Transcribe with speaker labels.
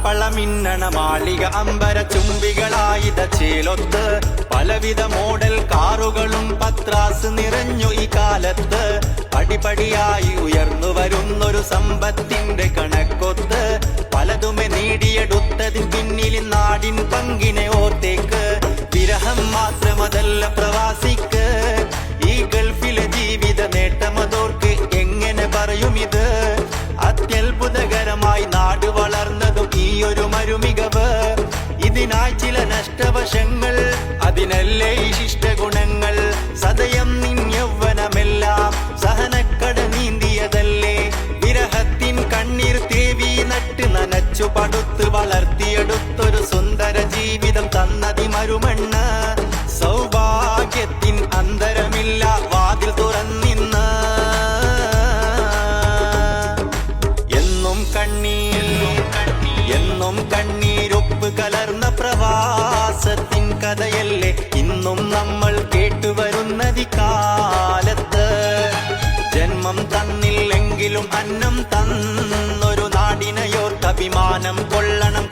Speaker 1: പളപളമിന്നണ മാളിക അമ്പര ചുംബികളായിത ചേലൊത്ത് പലവിധ മോഡൽ കാറുകളും പത്രാസ് നിറഞ്ഞു ഈ കാലത്ത് പടിപടിയായി ഉയർന്നു വരുന്നൊരു സമ്പത്തിന്റെ കണക്കൊത്ത് പലതുമെ നേടിയെടുത്തതിൻ പിന്നിൽ നാടിൻ പങ്കിനെ ഓർത്തേക്ക് വിരഹം മാത്രമതല്ല പ്രവാസിക്ക് ഈ ഗൾഫിലെ ജീവിത നേട്ടമതോർക്ക് എങ്ങനെ പറയുമിത് അത്യത്ഭുതകരമായി നാട് വളർന്നതും ഈ ഒരു മരുമികവ് ഇതിനായി ചില നഷ്ടവശങ്ങൾ അതിനല്ലേ ഈ ശിഷ്ടഗുണങ്ങൾ സദയം നിൻ യൗവനമെല്ലാം സഹനക്കട നീന്തിയതല്ലേ വിരഹത്തിൻ കണ്ണീർ തേവി നട്ട് നനച്ചു പടുത്ത് വളർത്തിയെടുത്തൊരു സുന്ദര ജീവിതം തന്നതി മരുമണ്ണ് സൗഭാഗ്യത്തിൻ അന്തരമില്ല വാതിൽ തുറന്നിന്ന് എന്നും കണ്ണീരൊപ്പ് കലർന്ന പ്രവാസത്തിൻ കഥയല്ലേ ഇന്നും നമ്മൾ കേട്ടുവരുന്നതി കാലത്ത് ജന്മം തന്നില്ലെങ്കിലും അന്നം തന്നൊരു നാടിനയോർക്ക് അഭിമാനം കൊള്ളണം